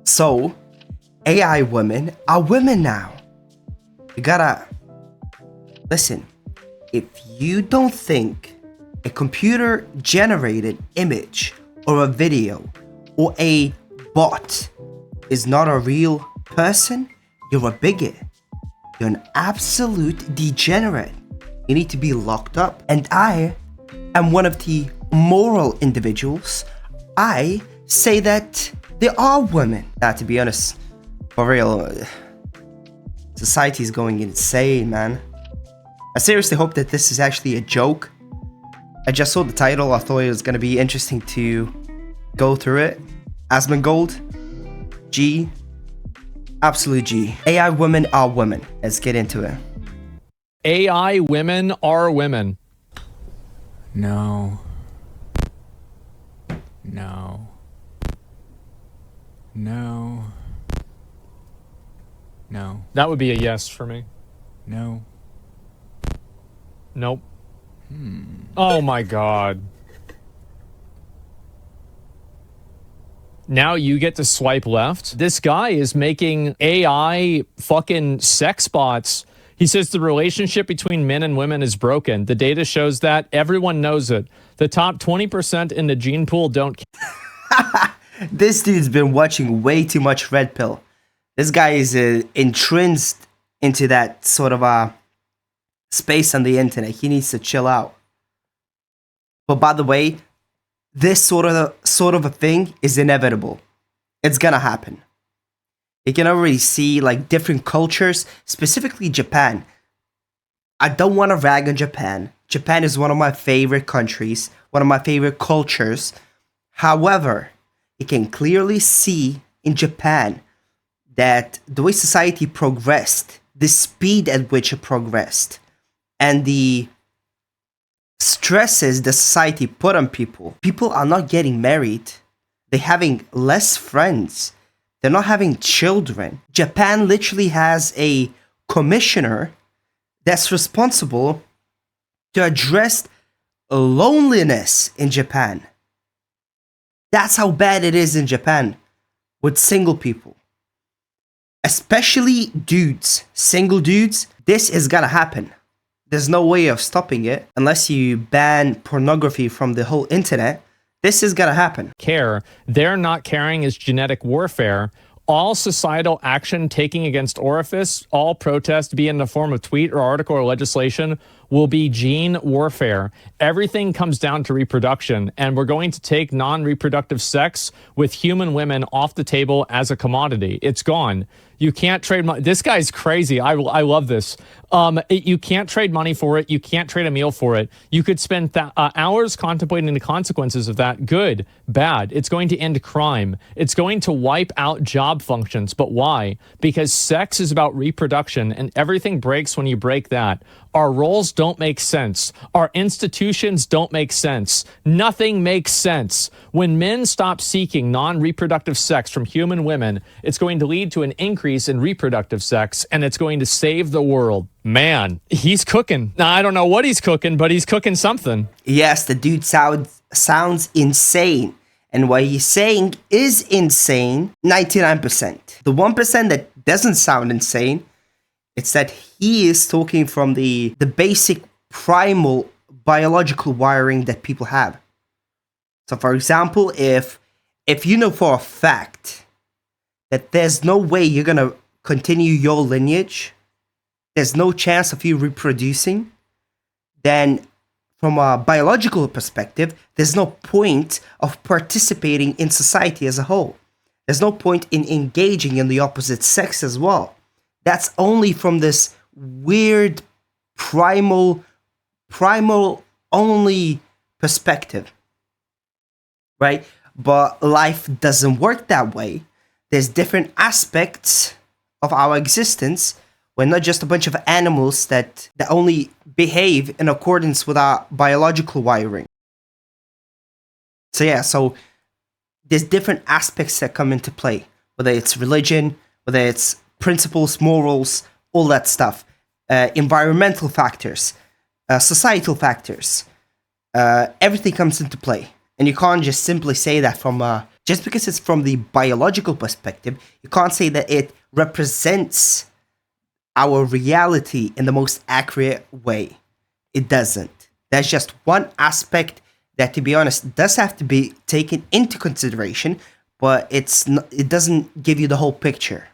So, AI women are women now. You gotta listen. If you don't think a computer generated image or a video or a bot is not a real person, you're a bigot. You're an absolute degenerate. You need to be locked up. And I am one of the moral individuals. I say that there are women. Now, to be honest, for real, society is going insane, man. I seriously hope that this is actually a joke. I just saw the title. I thought it was going to be interesting to go through it. Asmongold, G, absolute G. AI women are women. Let's get into it. AI women are women. No. No. No. No. That would be a yes for me. No. Nope. Oh my god. Now you get to swipe left. This guy is making AI fucking sex bots. He says the relationship between men and women is broken. The data shows that. Everyone knows it. The top 20% in the gene pool don't. This dude's been watching way too much Red Pill. This guy is entranced into that sort of space on the internet. He needs to chill out. But by the way, this sort of a thing is inevitable. It's gonna happen. You can already see like different cultures, specifically Japan. I don't want to rag on Japan. Japan is one of my favorite countries, one of my favorite cultures. However, you can clearly see in Japan that the way society progressed, the speed at which it progressed, and the stresses the society put on people. People are not getting married. They're having less friends. They're not having children. Japan literally has a commissioner that's responsible to address loneliness in Japan. That's how bad it is in Japan with single people. Especially dudes, single dudes. This is gonna happen. There's no way of stopping it unless you ban pornography from the whole internet. This is gonna happen. Care. They're not caring is genetic warfare. All societal action taking against orifice, all protest, be in the form of tweet or article or legislation, will be gene warfare. Everything comes down to reproduction, and we're going to take non-reproductive sex with human women off the table as a commodity. It's gone. You can't trade money. This guy's crazy. I love this. You can't trade money for it. You can't trade a meal for it. You could spend hours contemplating the consequences of that. Good, bad. It's going to end crime. It's going to wipe out job functions. But why? Because sex is about reproduction, and everything breaks when you break that. Our roles don't make sense. Our institutions don't make sense. Nothing makes sense. When men stop seeking non-reproductive sex from human women, it's going to lead to an increase in reproductive sex, and it's going to save the world. Man, he's cooking. Now, I don't know what he's cooking, but he's cooking something. Yes, the dude sounds insane. And what he's saying is insane 99%. The 1% that doesn't sound insane, it's that he is talking from the basic primal biological wiring that people have. So for example, if you know for a fact that there's no way you're gonna continue your lineage, there's no chance of you reproducing, then from a biological perspective, there's no point of participating in society as a whole. There's no point in engaging in the opposite sex as well. That's only from this weird primal only perspective, right? But life doesn't work that way. There's different aspects of our existence. We're not just a bunch of animals that only behave in accordance with our biological wiring. So yeah, so there's different aspects that come into play, whether it's religion, whether it's principles, morals, all that stuff, environmental factors, societal factors, everything comes into play. And you can't just simply say that from a Just because it's from the biological perspective, you can't say that it represents our reality in the most accurate way. It doesn't. That's just one aspect that, to be honest, does have to be taken into consideration, but it doesn't give you the whole picture.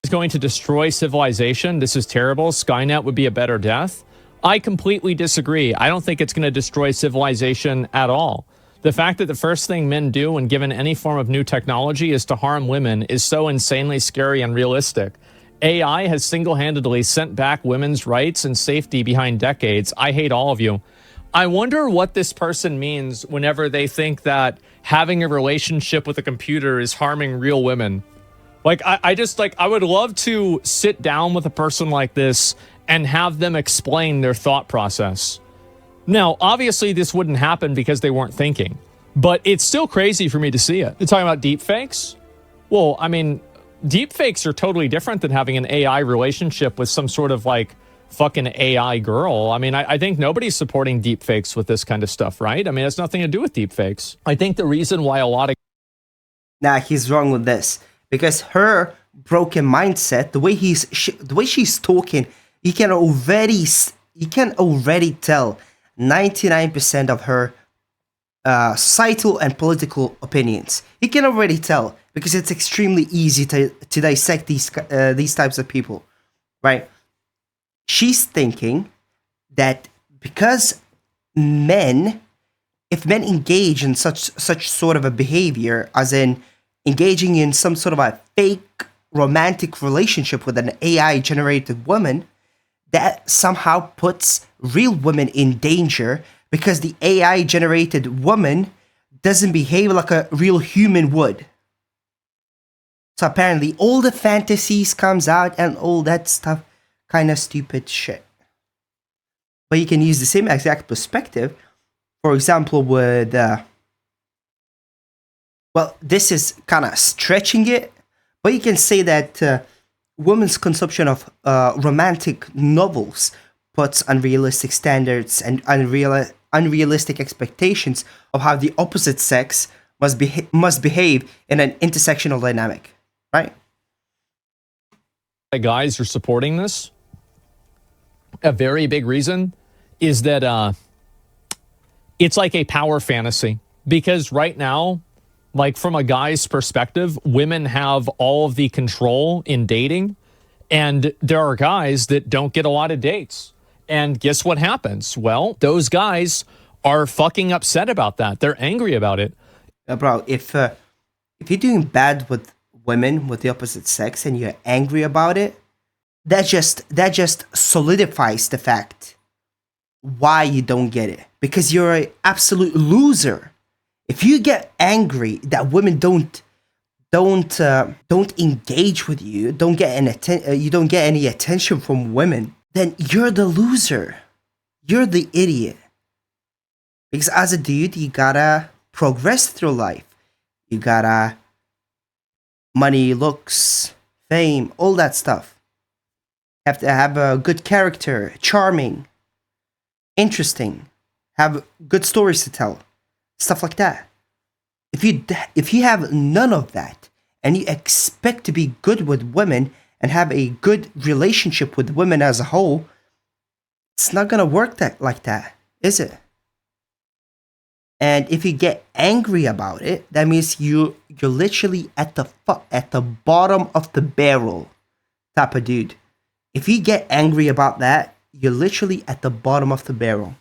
It's going to destroy civilization. This is terrible. Skynet would be a better death. I completely disagree. I don't think it's going to destroy civilization at all. The fact that the first thing men do when given any form of new technology is to harm women is so insanely scary and realistic. AI has single-handedly sent back women's rights and safety behind decades. I hate all of you. I wonder what this person means whenever they think that having a relationship with a computer is harming real women. Like, I would love to sit down with a person like this and have them explain their thought process. Now, obviously, this wouldn't happen because they weren't thinking, but it's still crazy for me to see it. You're talking about deep fakes? Well, I mean, deep fakes are totally different than having an AI relationship with some sort of like fucking AI girl. I mean, I think nobody's supporting deep fakes with this kind of stuff, right? I mean, it has nothing to do with deep fakes. I think the reason why a lot of... Nah, he's wrong with this. Because her broken mindset, the way she's talking, you can already tell 99% of her societal and political opinions. You can already tell because it's extremely easy to dissect these types of people, right? She's thinking that because if men engage in such sort of a behavior, as in engaging in some sort of a fake romantic relationship with an AI-generated woman, that somehow puts real women in danger because the AI-generated woman doesn't behave like a real human would. So apparently all the fantasies comes out and all that stuff, kind of stupid shit. But you can use the same exact perspective, for example, with... well, this is kind of stretching it, but you can say that women's consumption of romantic novels puts unrealistic standards and unrealistic expectations of how the opposite sex must behave in an intersectional dynamic, right? Guys are supporting this. A very big reason is that it's like a power fantasy, because right now, like from a guy's perspective, women have all of the control in dating, and there are guys that don't get a lot of dates. And guess what happens? Well, those guys are fucking upset about that. They're angry about it. Bro, if you're doing bad with women with the opposite sex and you're angry about it, that just solidifies the fact why you don't get it, because you're an absolute loser. If you get angry that women don't engage with you, you don't get any attention from women, then you're the loser. You're the idiot. Because as a dude, you gotta progress through life. You gotta money, looks, fame, all that stuff. Have to have a good character, charming, interesting, have good stories to tell, stuff like that. If you have none of that and you expect to be good with women and have a good relationship with women as a whole, it's not gonna work like that, is it? And if you get angry about it, that means you're literally at the bottom of the barrel type of dude. If you get angry about that, you're literally at the bottom of the barrel.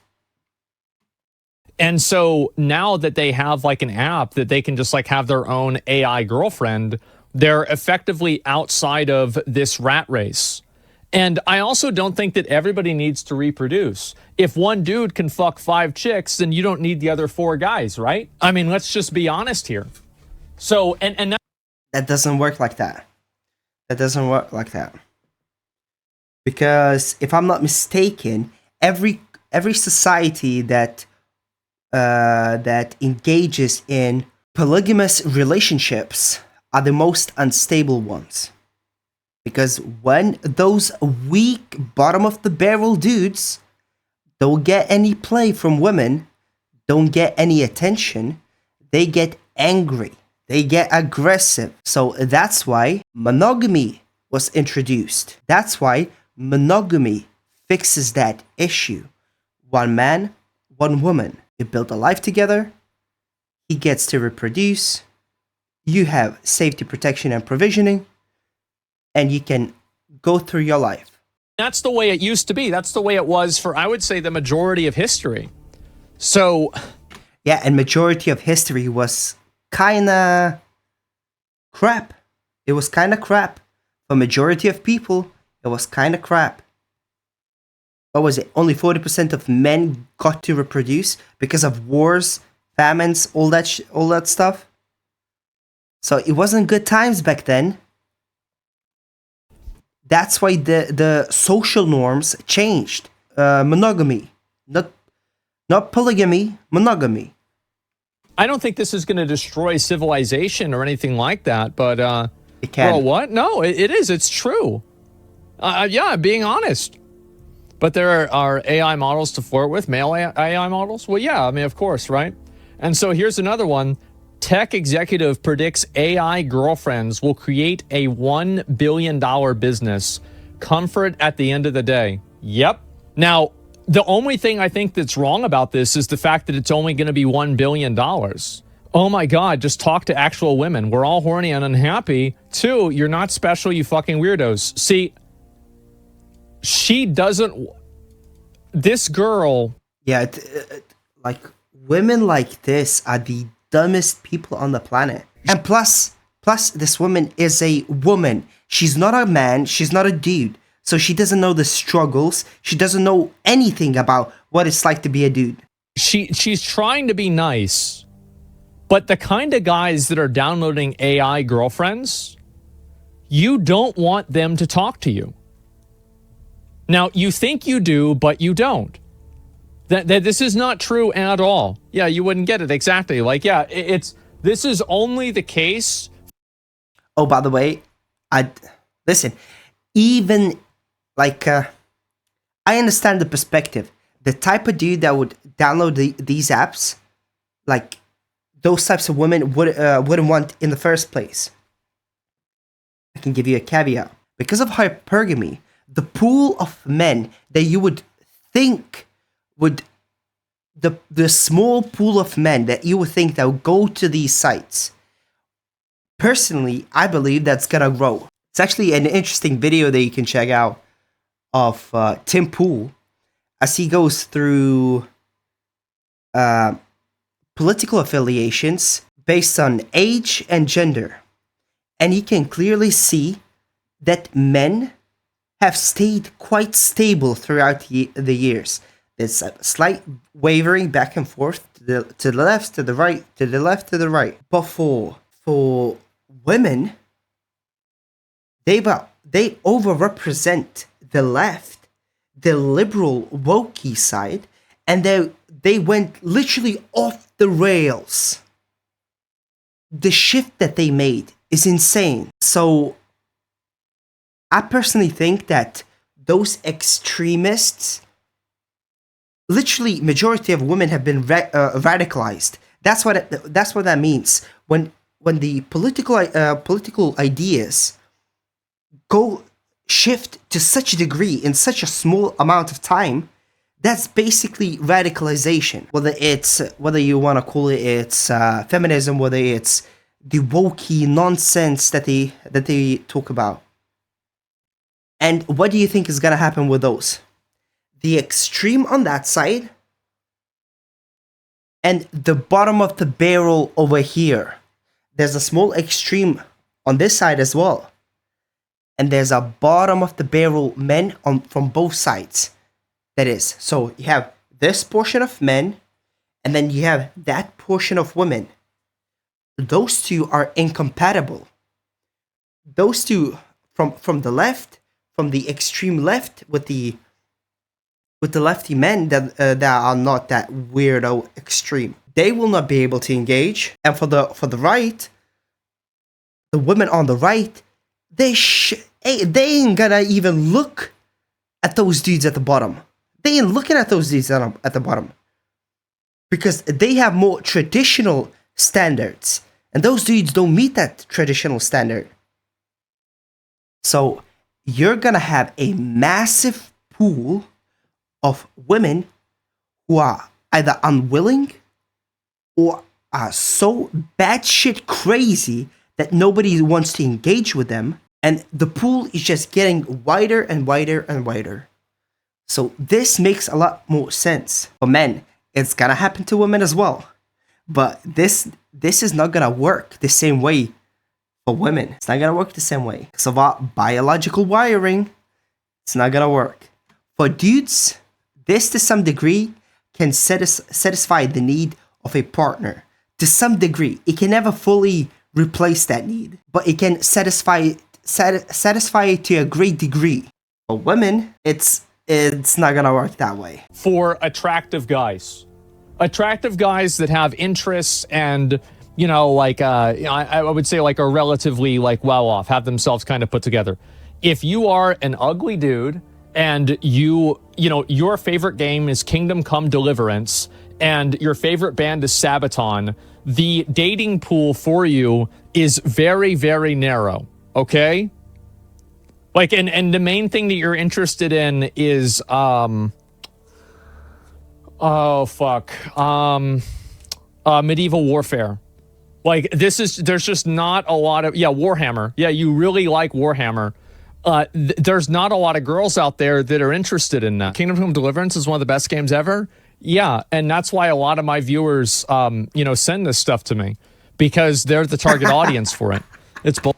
And so now that they have like an app that they can just like have their own AI girlfriend, they're effectively outside of this rat race. And I also don't think that everybody needs to reproduce. If one dude can fuck 5 chicks, then you don't need the other 4 guys, right? I mean, let's just be honest here. So, and that doesn't work like that. That doesn't work like that. Because if I'm not mistaken, every society that engages in polygamous relationships are the most unstable ones. Because when those weak bottom of the barrel dudes don't get any play from women, don't get any attention, they get angry. They get aggressive. So that's why monogamy was introduced. That's why monogamy fixes that issue. One man, one woman. You build a life together. He gets to reproduce. You have safety, protection, and provisioning. And you can go through your life. That's the way it used to be. That's the way it was for, I would say, the majority of history. So, yeah, and majority of history was kinda crap. It was kinda crap. For majority of people, it was kinda crap. What was it? Only 40% of men got to reproduce because of wars, famines, all that stuff. So it wasn't good times back then. That's why the social norms changed. Monogamy, not polygamy, monogamy. I don't think this is going to destroy civilization or anything like that, but It can. well, what? No, it is. It's true. Yeah, I'm being honest. But there are AI models to flirt with, male AI models. Well, yeah, I mean, of course, right? And so here's another one. Tech executive predicts AI girlfriends will create a $1 billion business. Comfort at the end of the day. Yep. Now, the only thing I think that's wrong about this is the fact that it's only going to be $1 billion. Oh my God, just talk to actual women. We're all horny and unhappy. 2, you're not special, you fucking weirdos. See, she doesn't... This girl... Yeah, like, women like this are the dumbest people on the planet. And plus, this woman is a woman. She's not a man. She's not a dude. So she doesn't know the struggles. She doesn't know anything about what it's like to be a dude. She's trying to be nice, but the kind of guys that are downloading AI girlfriends, you don't want them to talk to you. Now, you think you do, but you don't. That this is not true at all. Yeah, you wouldn't get it. Exactly. Like, yeah, this is only the case. Oh, by the way, listen, even like, I understand the perspective. The type of dude that would download these apps, like, those types of women wouldn't want in the first place. I can give you a caveat. Because of hypergamy, the pool of men that you would think would... The small pool of men that you would think that would go to these sites, personally, I believe that's gonna grow. It's actually an interesting video that you can check out of Tim Pool as he goes through political affiliations based on age and gender. And he can clearly see that men have stayed quite stable throughout the years. There's a slight wavering back and forth to the left, to the right, to the left, to the right. But for women, they overrepresent the left, the liberal wokey side, and they went literally off the rails. The shift that they made is insane. So I personally think that those extremists, literally majority of women have been radicalized. That's what that means. When the political ideas go shift to such a degree in such a small amount of time, that's basically radicalization. Whether you want to call it's feminism, whether it's the wokey nonsense that they talk about. And what do you think is gonna happen with those? The extreme on that side and the bottom of the barrel over here. There's a small extreme on this side as well. And there's a bottom of the barrel men from both sides. That is, so you have this portion of men and then you have that portion of women. Those two are incompatible. Those two from the left, from the extreme left with the lefty men that are not that weirdo extreme, they will not be able to engage. And for the right, the women on the right, they ain't gonna even look at those dudes at the bottom. They ain't looking at those dudes at the bottom because they have more traditional standards. And those dudes don't meet that traditional standard. So you're gonna have a massive pool of women who are either unwilling or are so batshit crazy that nobody wants to engage with them. And the pool is just getting wider and wider and wider. So this makes a lot more sense. For men, it's gonna happen to women as well. But this is not gonna work the same way for women. It's not gonna work the same way. Because of our biological wiring, it's not gonna work. For dudes, this to some degree can satisfy the need of a partner. To some degree. It can never fully replace that need. But it can satisfy it to a great degree. For women, it's not gonna work that way. For attractive guys that have interests and, you know, like I would say like are relatively like well off, have themselves kind of put together. If you are an ugly dude and you know your favorite game is Kingdom Come Deliverance and your favorite band is Sabaton, the dating pool for you is very, very narrow. Okay? Like, and the main thing that you're interested in is, medieval warfare. Like, there's just not a lot of, Warhammer. Yeah, you really like Warhammer. There's not a lot of girls out there that are interested in that. Kingdom Come Deliverance is one of the best games ever. Yeah, and that's why a lot of my viewers, send this stuff to me because they're the target audience for it. It's bull.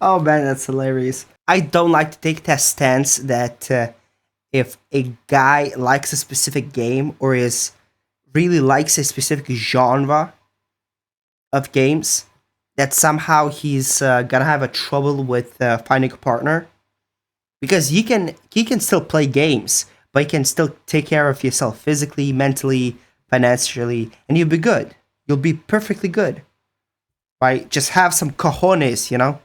Oh man, that's hilarious. I don't like to take that stance that if a guy likes a specific game or really likes a specific genre of games, that somehow he's gonna have a trouble with finding a partner. Because he can still play games, but you can still take care of yourself physically, mentally, financially, and you'll be good. You'll be perfectly good. Right? Just have some cojones, you know?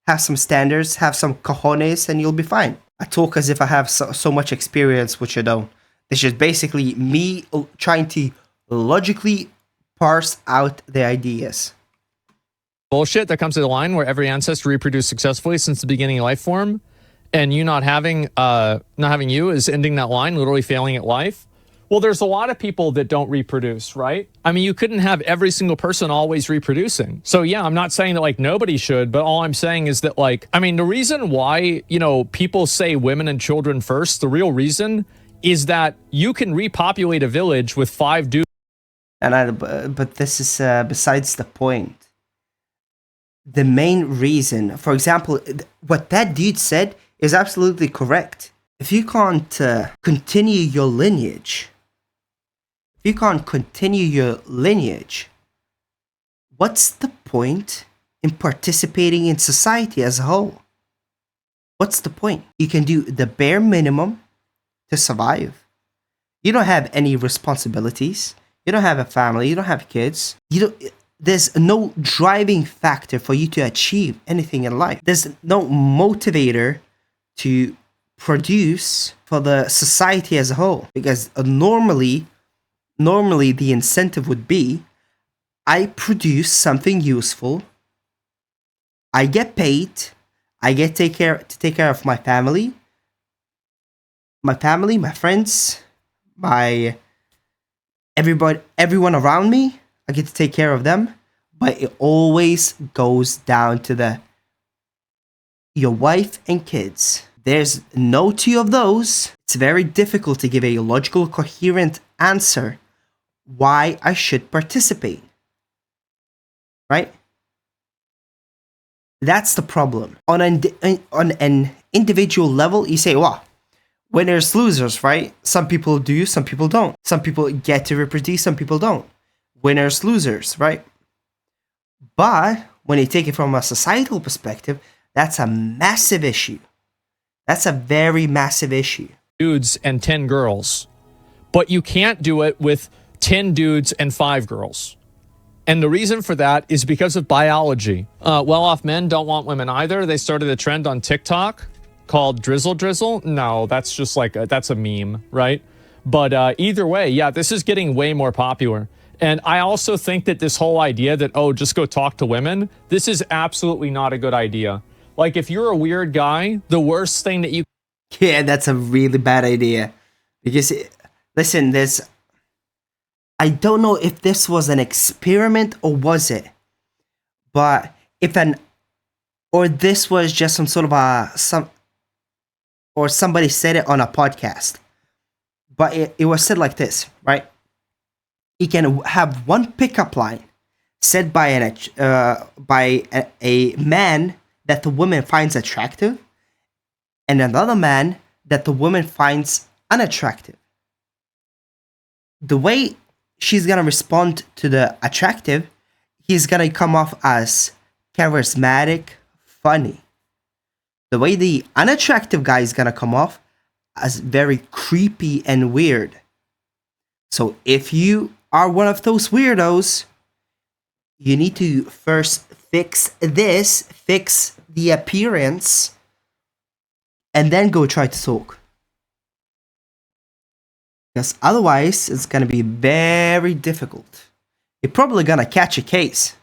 Have some standards, have some cojones, and you'll be fine. I talk as if I have so much experience, which I don't. It's just basically me trying to logically parse out the ideas. Bullshit that comes to the line where every ancestor reproduced successfully since the beginning of life form, and you not having you is ending that line, literally failing at life. Well, there's a lot of people that don't reproduce, right? I mean, you couldn't have every single person always reproducing. So yeah, I'm not saying that like nobody should, but all I'm saying is that like, I mean, the reason why, people say women and children first, the real reason is that you can repopulate a village with 5 dudes. But this is besides the point. The main reason, for example, what that dude said is absolutely correct. If you can't continue your lineage, what's the point in participating in society as a whole? What's the point? You can do the bare minimum to survive. You don't have any responsibilities. You don't have a family. You don't have kids. There's no driving factor for you to achieve anything in life. There's no motivator to produce for the society as a whole. Because normally the incentive would be, I produce something useful, I get paid, I get to take care of my family, my friends, everyone around me. I get to take care of them, but it always goes down to your wife and kids. There's no 2 of those. It's very difficult to give a logical, coherent answer why I should participate. Right? That's the problem. On an individual level, you say, well, winners, losers, right? Some people do, some people don't. Some people get to reproduce, some people don't. Winners, losers, right? But when you take it from a societal perspective, that's a massive issue. That's a very massive issue. Dudes and 10 girls. But you can't do it with 10 dudes and 5 girls. And the reason for that is because of biology. Well-off men don't want women either. They started a trend on TikTok called Drizzle Drizzle. No, that's just like, that's a meme, right? But either way, yeah, this is getting way more popular. And I also think that this whole idea that, oh, just go talk to women, this is absolutely not a good idea. Like, if you're a weird guy, the worst thing that you Yeah, that's a really bad idea. Because, listen, I don't know if this was an experiment or was it, but or this was just some sort of or somebody said it on a podcast. But it was said like this, right? You can have one pickup line said by a man that the woman finds attractive, and another man that the woman finds unattractive. The way she's gonna respond to the attractive, he's gonna come off as charismatic, funny. The way the unattractive guy is gonna come off as very creepy and weird. So if you are one of those weirdos, you need to first fix the appearance, and then go try to talk. Because otherwise, it's gonna be very difficult. You're probably gonna catch a case.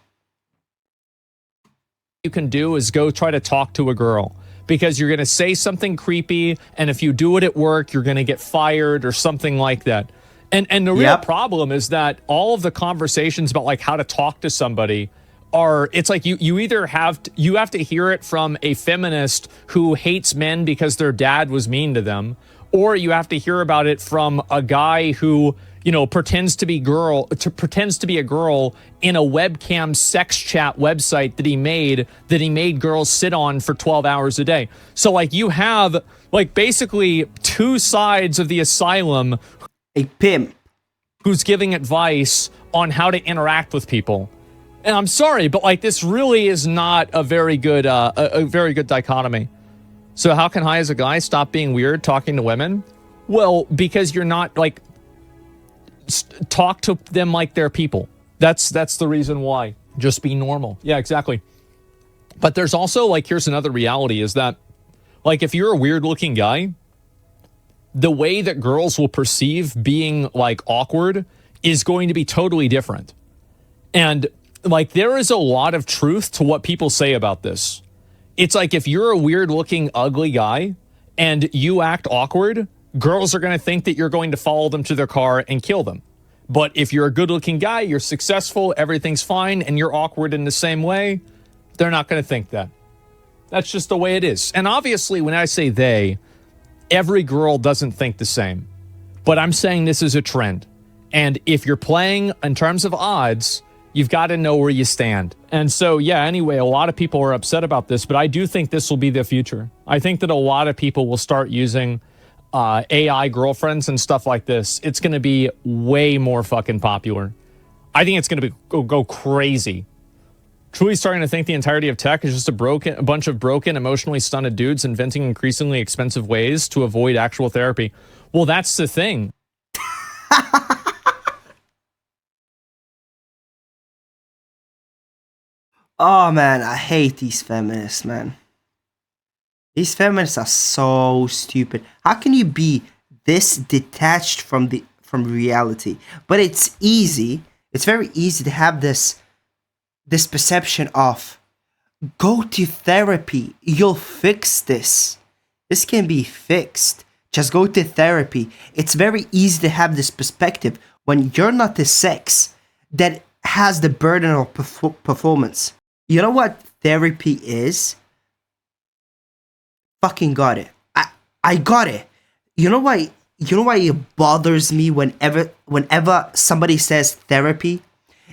you can do is go try to talk to a girl, because you're going to say something creepy, and if you do it at work, you're going to get fired or something like that. And the real problem is that all of the conversations about like how to talk to somebody are, it's like you either have to hear it from a feminist who hates men because their dad was mean to them, or you have to hear about it from a guy who, you know, pretends to be a girl in a webcam sex chat website that he made girls sit on for 12 hours a day. So like you have like basically two sides of the asylum. A pimp who's giving advice on how to interact with people. And I'm sorry, but like this really is not a very good dichotomy. So how can I as a guy stop being weird talking to women? Well, because you're not like talk to them like they're people. That's the reason why. Just be normal. Yeah, exactly. But there's also like, here's another reality is that like if you're a weird looking guy, the way that girls will perceive being like awkward is going to be totally different. And like there is a lot of truth to what people say about this. It's like if you're a weird looking ugly guy and you act awkward, girls are going to think that you're going to follow them to their car and kill them. But if you're a good looking guy, you're successful, everything's fine, and you're awkward in the same way, they're not going to think that. That's just the way it is. And obviously when I say they, every girl doesn't think the same, but I'm saying this is a trend. And if you're playing in terms of odds, you've got to know where you stand. And so, yeah, anyway, a lot of people are upset about this, but I do think this will be the future. I think that a lot of people will start using AI girlfriends and stuff like this. It's going to be way more fucking popular. I think it's going to go crazy. Truly starting to think the entirety of tech is just a bunch of broken, emotionally stunted dudes inventing increasingly expensive ways to avoid actual therapy. Well, that's the thing. Oh man, I hate these feminists, man. These feminists are so stupid. How can you be this detached from reality? But it's easy. It's very easy to have this perception of go to therapy. You'll fix this. This can be fixed. Just go to therapy. It's very easy to have this perspective when you're not the sex that has the burden of performance. You know what therapy is? Fucking got it. I got it. You know why it bothers me whenever somebody says therapy?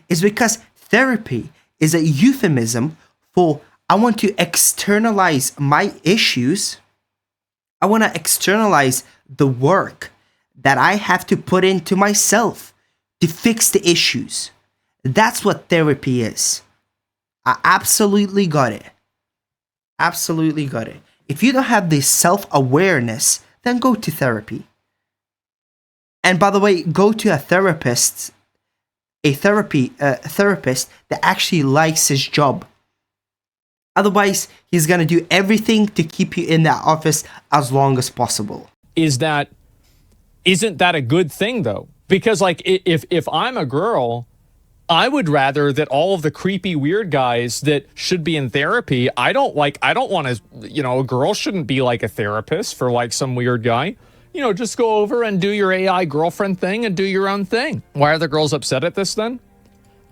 Is because therapy is a euphemism for I want to externalize my issues. I want to externalize the work that I have to put into myself to fix the issues. That's what therapy is. I absolutely got it. Absolutely got it. If you don't have this self-awareness, then go to therapy. And by the way, go to a therapist that actually likes his job. Otherwise, he's going to do everything to keep you in that office as long as possible. Isn't that a good thing though? Because like if I'm a girl I would rather that all of the creepy weird guys that should be in therapy, I don't want to, a girl shouldn't be like a therapist for like some weird guy. Just go over and do your AI girlfriend thing and do your own thing. Why are the girls upset at this then?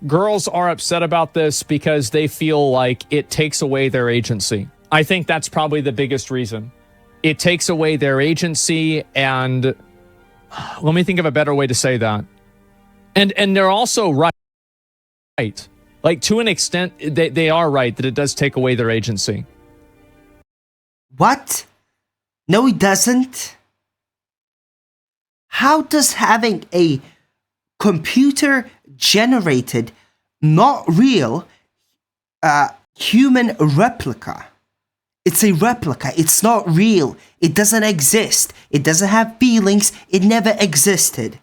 Girls are upset about this because they feel like it takes away their agency. I think that's probably the biggest reason. It takes away their agency, and let me think of a better way to say that. And they're also right. Like, to an extent, they are right that it does take away their agency. What? No, it doesn't. How does having a computer generated, not real, human replica? It's a replica. It's not real. It doesn't exist. It doesn't have feelings. It never existed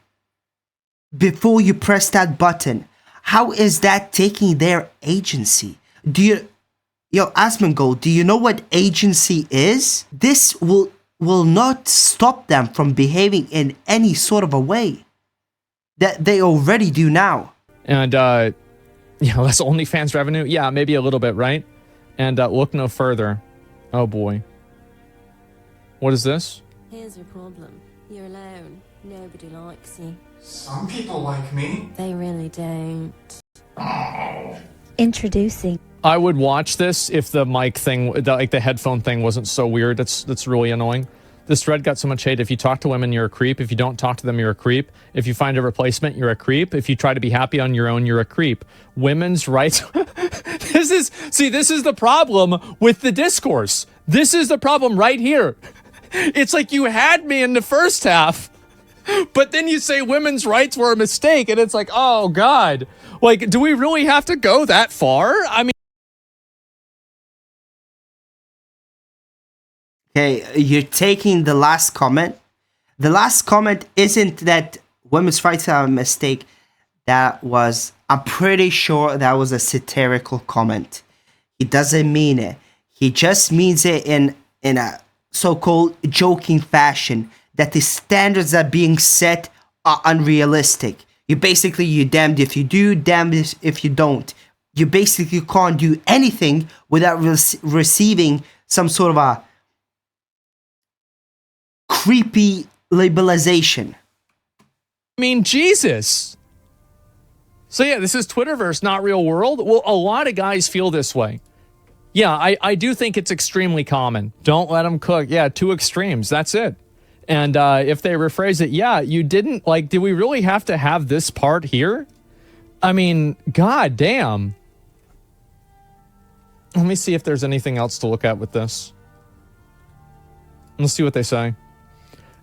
before you press that button. How is that taking their agency? Asmongold, do you know what agency is? This will not stop them from behaving in any sort of a way that they already do now. And, less OnlyFans revenue? Yeah, maybe a little bit, right? And look no further. Oh, boy. What is this? Here's your problem. You're alone. Nobody likes you. Some people like me. They really don't. Introducing. I would watch this if the mic thing, the headphone thing wasn't so weird. That's really annoying. This thread got so much hate. If you talk to women, you're a creep. If you don't talk to them, you're a creep. If you find a replacement, you're a creep. If you try to be happy on your own, you're a creep. Women's rights. This is the problem with the discourse. This is the problem right here. It's like you had me in the first half, but then you say women's rights were a mistake, and it's like, oh, God. Like, do we really have to go that far? I mean, Okay, you're taking the last comment. The last comment isn't that women's rights are a mistake. I'm pretty sure that was a satirical comment. He doesn't mean it. He just means it in a so-called joking fashion, that the standards that are being set are unrealistic. You're damned if you do, damned if you don't. You basically can't do anything without receiving some sort of a creepy labelization. I mean, Jesus. So yeah, this is Twitterverse, not real world. Well, a lot of guys feel this way. Yeah, I do think it's extremely common. Don't let them cook. Yeah, two extremes. That's it. And if they rephrase it, yeah, you didn't, like, do we really have to have this part here? I mean, god damn. Let me see if there's anything else to look at with this. Let's see what they say.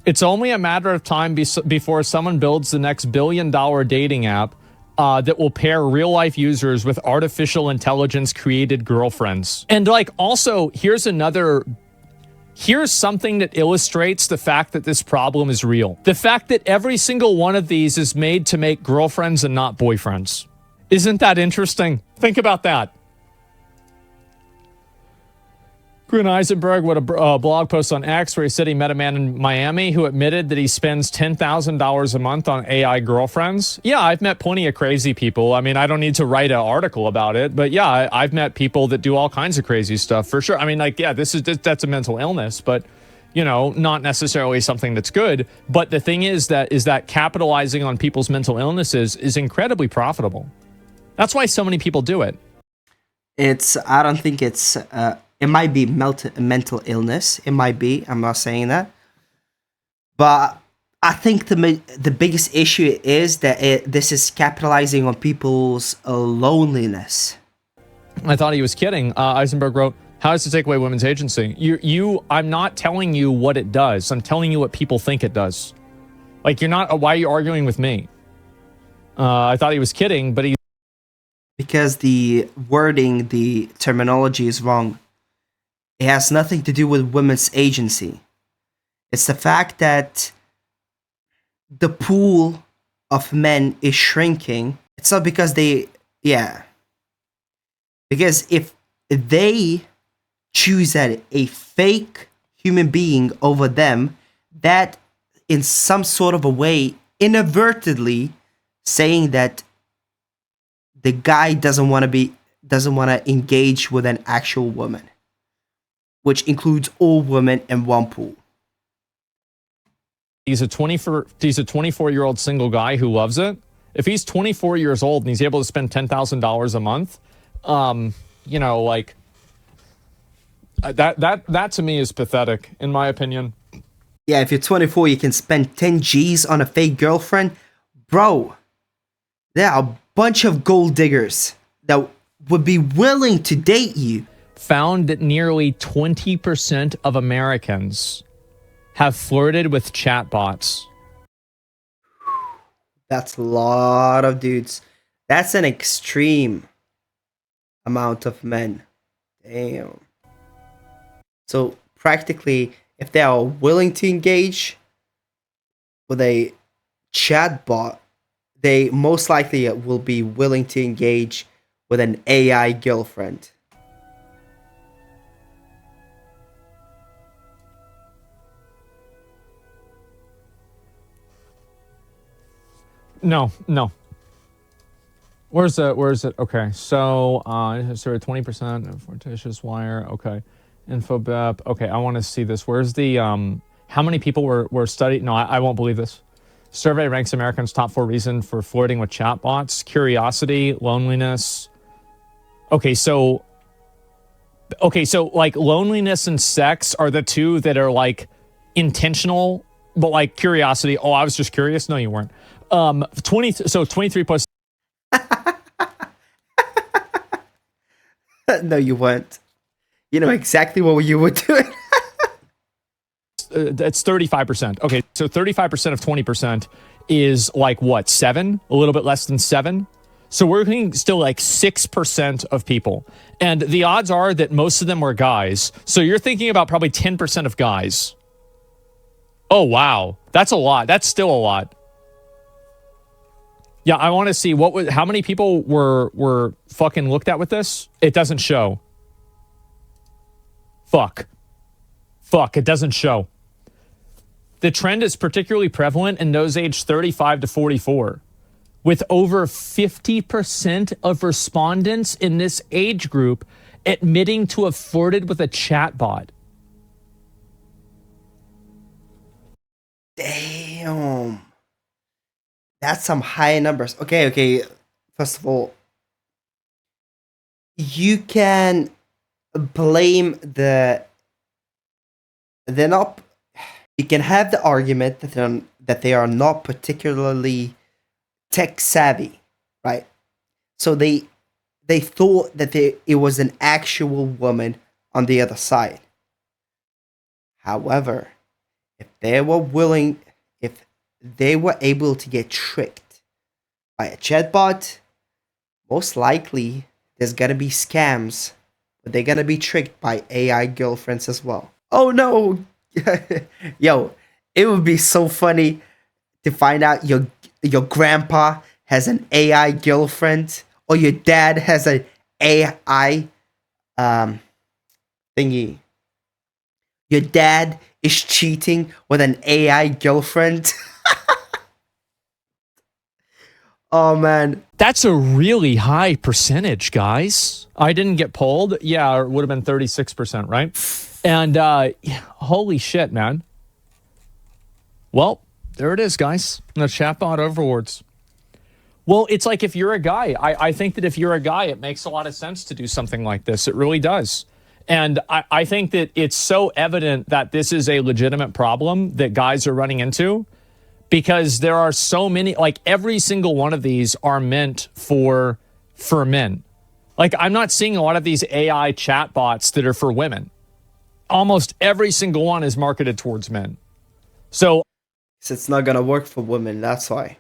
It's only a matter of time before someone builds the next billion-dollar dating app that will pair real-life users with artificial intelligence-created girlfriends. And, like, also, here's something that illustrates the fact that this problem is real. The fact that every single one of these is made to make girlfriends and not boyfriends. Isn't that interesting? Think about that. Grun Eisenberg wrote a blog post on X where he said he met a man in Miami who admitted that he spends $10,000 a month on AI girlfriends. Yeah, I've met plenty of crazy people. I mean, I don't need to write an article about it, but yeah, I've met people that do all kinds of crazy stuff for sure. I mean, like, yeah, that's a mental illness, but not necessarily something that's good. But the thing is that capitalizing on people's mental illnesses is incredibly profitable. That's why so many people do it. I don't think it's, it might be mental illness. It might be. I'm not saying that. But I think the biggest issue is that this is capitalizing on people's loneliness. I thought he was kidding. Eisenberg wrote, how does it take away women's agency? I'm not telling you what it does. I'm telling you what people think it does. Like, why are you arguing with me? I thought he was kidding, but because the wording, the terminology is wrong. It has nothing to do with women's agency. It's the fact that the pool of men is shrinking. It's not because because if they choose a fake human being over them, that in some sort of a way, inadvertently saying that the guy doesn't want to engage with an actual woman, which includes all women in one pool. He's a 24-year-old single guy who loves it. If he's 24 years old and he's able to spend $10,000 a month, you know, like that to me is pathetic, in my opinion. Yeah, if you're 24, you can spend 10 G's on a fake girlfriend. Bro, there are a bunch of gold diggers that would be willing to date you. Found that nearly 20% of Americans have flirted with chatbots. That's a lot of dudes. That's an extreme amount of men. Damn. So practically, if they are willing to engage with a chatbot, they most likely will be willing to engage with an AI girlfriend. No. Where's it? Okay, so sort of 20% of fortuitous wire. Okay, Infobep. Okay, I want to see this. Where's the how many people were studied? No, I won't believe this. Survey ranks Americans' top 4 reasons for flirting with chatbots: curiosity, loneliness. Okay, so like loneliness and sex are the two that are like intentional, but like curiosity. Oh, I was just curious. No, you weren't. 23 plus. No, you weren't. You know exactly what you were doing. That's 35%. Okay, so 35% of 20% is like what, 7? A little bit less than 7. So we're looking still like 6% of people. And the odds are that most of them were guys. So you're thinking about probably 10% of guys. Oh, wow. That's a lot. That's still a lot. Yeah, I want to see how many people were fucking looked at with this. It doesn't show. Fuck, it doesn't show. The trend is particularly prevalent in those aged 35 to 44, with over 50% of respondents in this age group admitting to have flirted with a chatbot. Damn. That's some high numbers. Okay. First of all, you can blame they're not. You can have the argument that they are not particularly tech savvy, right? So they thought that it was an actual woman on the other side. However, if they were able to get tricked by a chatbot, most likely there's gonna be scams, but they're gonna be tricked by AI girlfriends as well. Oh no! Yo, it would be so funny to find out your grandpa has an AI girlfriend, or your dad has an AI thingy. Your dad is cheating with an AI girlfriend. Oh man, that's a really high percentage, guys. I didn't get polled. Yeah, it would have been 36%, right? And holy shit, man. Well, there it is, guys. The chatbot overlords. Well, it's like if you're a guy, I think that if you're a guy, it makes a lot of sense to do something like this. It really does. And I think that it's so evident that this is a legitimate problem that guys are running into, because there are so many, like every single one of these are meant for men. Like I'm not seeing a lot of these AI chatbots that are for women. Almost every single one is marketed towards men. So it's not gonna work for women. That's why.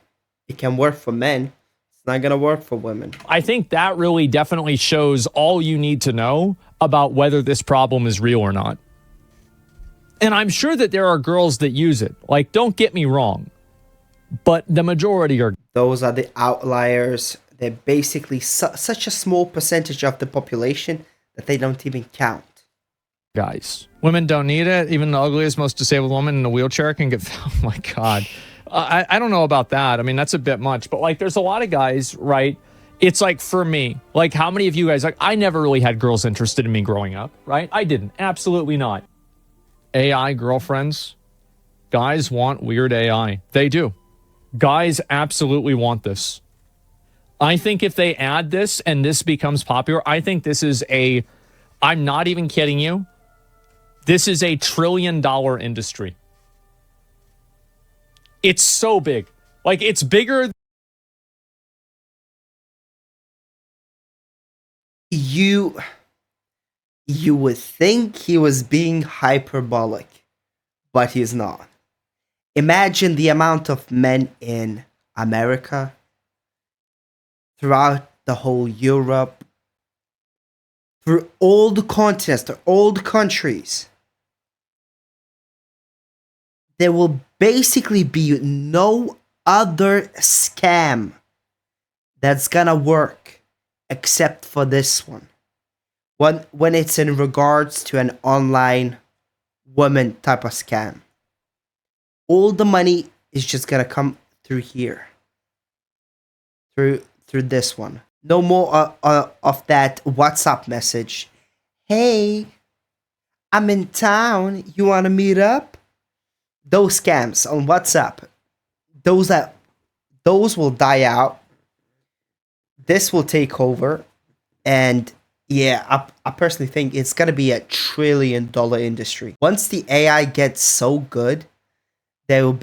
It can work for men. It's not gonna work for women. I think that really definitely shows all you need to know about whether this problem is real or not. And I'm sure that there are girls that use it. Like, don't get me wrong, but the majority are. Those are the outliers. They're basically such a small percentage of the population that they don't even count. Guys, women don't need it. Even the ugliest, most disabled woman in a wheelchair can get. Oh my God. I don't know about that. I mean, that's a bit much, but like there's a lot of guys, right? It's like for me, like how many of you guys, like I never really had girls interested in me growing up, right? I didn't. Absolutely not. AI girlfriends, guys want weird AI. They do. Guys absolutely want this. I think if they add this and this becomes popular, I think this is I'm not even kidding you. This is a $1 trillion industry. It's so big. Like it's bigger. You would think he was being hyperbolic, but he's not. Imagine the amount of men in America, throughout the whole Europe, through all the continents, all the countries. There will basically be no other scam that's gonna work except for this one. When it's in regards to an online woman type of scam. All the money is just gonna come through here. Through this one. No more of that WhatsApp message. Hey, I'm in town. You wanna meet up? Those scams on WhatsApp. Those will die out. This will take over. And yeah, I personally think it's gonna be a $1 trillion industry. Once the AI gets so good, it would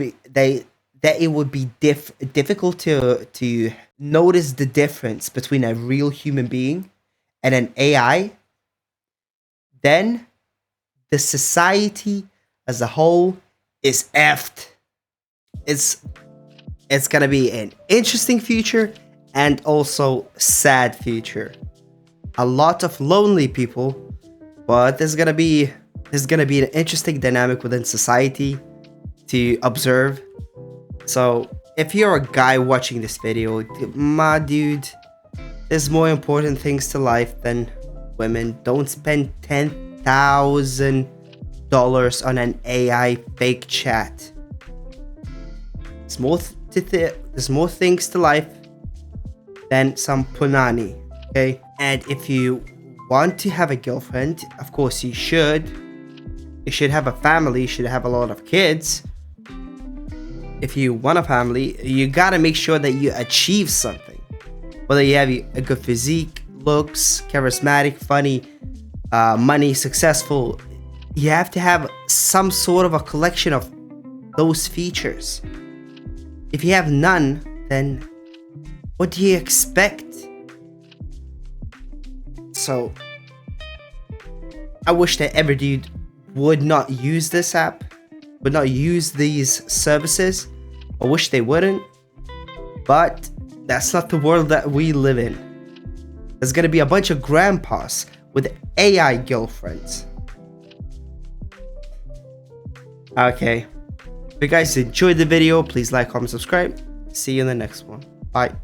be difficult to notice the difference between a real human being and an AI. Then the society as a whole is effed. It's gonna be an interesting future and also sad future. A lot of lonely people, but there's gonna be an interesting dynamic within society to observe. So if you're a guy watching this video, my dude, there's more important things to life than women. Don't spend $10,000 on an AI fake chat. There's more things to life than some punani, okay? And if you want to have a girlfriend, of course you should. You should have a family, you should have a lot of kids. If you want a family, you gotta make sure that you achieve something. Whether you have a good physique, looks, charismatic, funny, money, successful, you have to have some sort of a collection of those features. If you have none, then what do you expect? So, I wish that every dude would not use this app, would not use these services. I wish they wouldn't, but that's not the world that we live in. There's gonna be a bunch of grandpas with AI girlfriends. Okay. If you guys enjoyed the video, please like, comment, subscribe. See you in the next one. Bye.